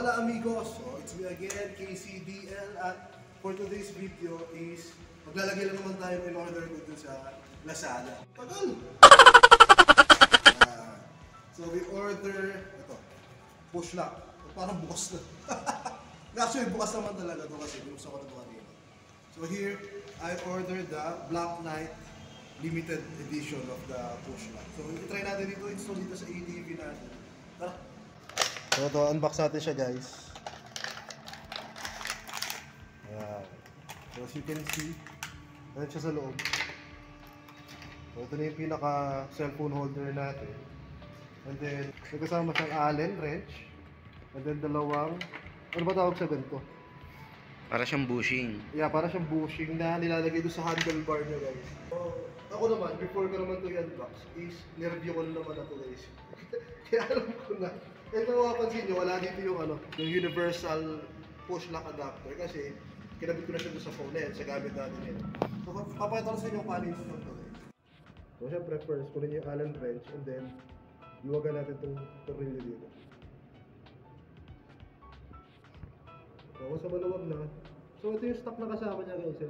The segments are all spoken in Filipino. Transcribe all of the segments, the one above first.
Hola amigos! So it's me again, KCDL, at for today's video is maglalagay lang naman tayo in order ko dun sa Lazada. Tagal! So we order, ito, push lock. Parang bukas na. Actually, bukas naman talaga ito kasi gusto ko na ito kanina. So here, I ordered the Black Knight limited edition of the push lock. So i-try natin dito, install dito sa ATV natin. Tara! So ito, unbox natin siya guys. Ayan. So as you can see, ayan siya sa loob. So ito na yung pinaka cellphone holder natin. And then, may kasama siyang Allen wrench. And then dalawang, ano ba tawag sa ganito? Para siyang bushing. Yeah, para siyang bushing na nilalagay doon sa handlebar niya guys. So, ako naman, before ko naman ito i-unbox, is nireview ko na naman na ito guys. Kaya alam ko na. And kung mapapansin nyo, wala dito yung yung universal push lock adapter kasi kinabit ko na siya doon sa phone sa gamit natin yun. So, papakita ko sa inyo kung paano yung ito guys. So, syempre first, kunin yung Allen wrench and then iwagan natin itong tornilyo dito. So, kung sa maluwag na, so ito yung stock na kasama niya guys.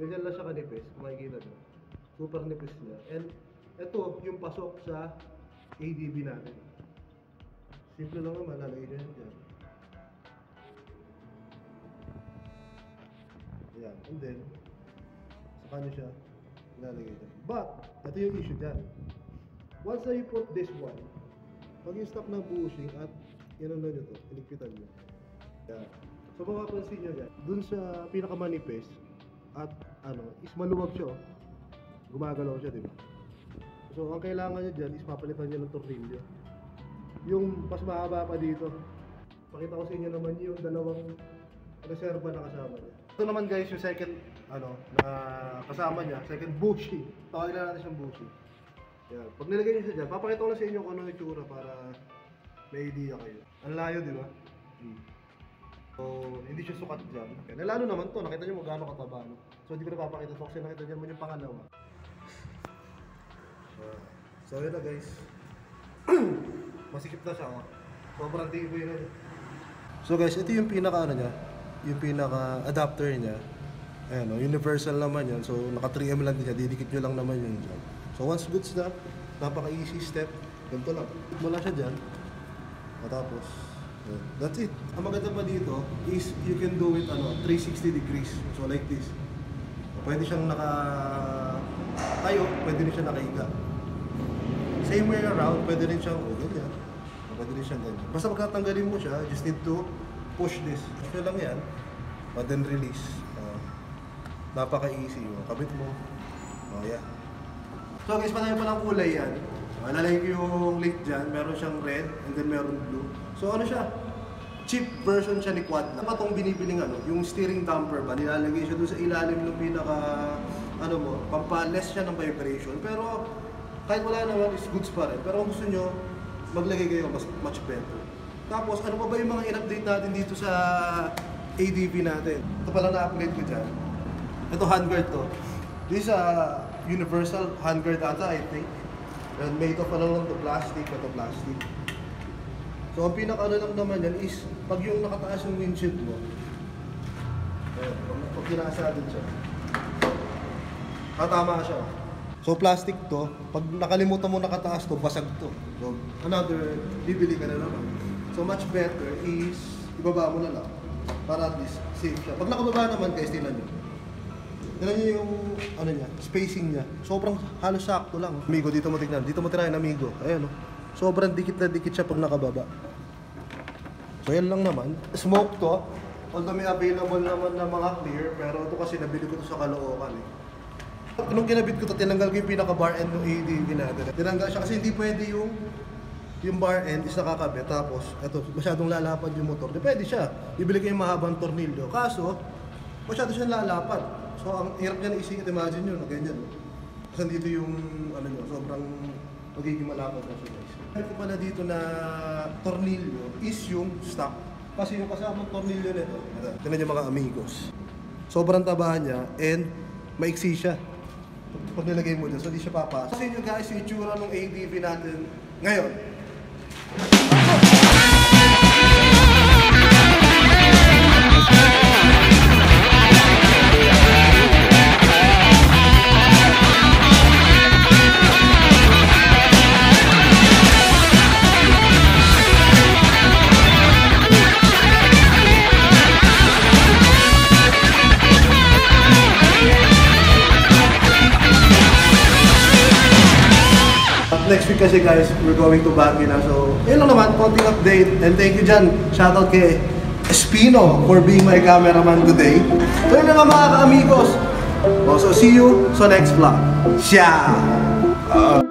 Ganyan lang siya kanipis, kung makikita nyo. Super nipis niya. And ito yung pasok sa ADB natin. Simple lang naman, lalagay nyo yan dyan. Ayan, and then saka nyo siya ilalagay dyan. But, ito yung issue dyan. Once na you put this one, pag yung stop ng bushing at inano nyo to, iligpitan nyo. Ayan. So mapapansin nyo dyan, dun sa pinakamanipis at is maluwag siya. Gumagalaw siya, diba? So ang kailangan nyo dyan is papalitan nyo ng tornilyo. Yung mas mahaba pa dito, pakita ko sa inyo naman yung dalawang reserva na kasama niya. Ito naman guys yung second na kasama niya, second bushing. Tawagin na natin siyang bushing. Yan. Pag nilagay nyo siya dyan, papakita ko lang sa inyo kung ano yung itsura para may idea kayo. Ang layo, di ba? So, hindi siya sukat dyan. Okay. Nalalo naman to, nakita nyo mo gaano kataba. No? So, hindi ko na papakita to kasi nakita nyo naman yung pangalawa. So, yun na guys. Masikip na siya. Sobrang tibay na niya. So guys, ito yung pinaka niya. Yung pinaka adapter niya. Ayan, universal naman yan. So, naka 3M lang din siya. Didikit nyo lang naman yun dyan. So once goods na, napaka-easy step. Ganito lang. Mula siya dyan. Matapos, that's it. Ang maganda pa dito is you can do it 360 degrees. So like this. Pwede siyang tayo, pwede rin siyang nakahiga. Same way around, pwede rin siyang ganyan. Pwede rin siyang ganyan. Basta pagkatanggalin mo siya, just need to push this. Push lang yan. And then release. Napaka-easy. Kabit mo. Oh yeah. So guys, patay pa ng kulay yan. Lalagay ko yung link dyan. Meron siyang red and then meron blue. So ano siya? Cheap version siya ni Quad. Ano pa itong binibiling yung steering damper ba? Nilalagay siya doon sa ilalim ng pinaka pampaless siya ng vibration. Pero kahit wala naman is goods pa rin. Pero kung gusto nyo, maglagay kayo much better. Tapos ano pa ba yung mga in-update natin dito sa ADV natin? Ito pala na-upgrade ko dyan. Ito handguard to. This is a universal handguard ata, I think. And made of lang to plastic. Ito plastic. So ang pinaka lang naman yan is pag yung nakataas yung windshield mo, pag pinasa din siya, tama siya. So plastic to, pag nakalimutan mo nakataas to, basag to. So another, bibili ka na naman. So much better is, ibaba mo na lang. Para at least safe siya. Pag nakababa naman guys, tingnan nyo. Tingnan nyo yung, niya, spacing niya. Sobrang halos sakto lang. Amigo, dito mo tingnan. Dito mo tirahin, amigo. Ayan sobrang dikit na dikit siya pag nakababa. So yan lang naman. Smoke to. Although may available naman na mga clear, pero ito kasi nabili ko to sa Caloocan Nung kinabit ko to, tinanggal ko yung pinaka-bar end ng ADV natin. Tinanggal siya kasi hindi pwede yung bar end is nakakabit. Tapos, eto, masyadong lalapad yung motor. Pwede siya. Bibili kayo yung mahabang tornilyo. Kaso, masyado siyang lalapad. So, ang hirap niya na isingit. Imagine nyo, ganyan. Kasi dito yung, sobrang magiging malapad na siya guys. Ito pala dito na tornilyo is yung stock. Kasi yung kasamang tornilyo nito, ito na yung mga amigos. Sobrang taba niya and maiksi siya. Pag nilagay mo dyan, so hindi siya papasok. Kasi nyo guys, yung itsura ng ADV natin ngayon. week kasi guys, we're going to Baguio na. So, yun lang naman, konting update. And thank you dyan. Shoutout kay Espino for being my cameraman today. So yun naman mga ka-amigos. So see you sa next vlog. Ciao!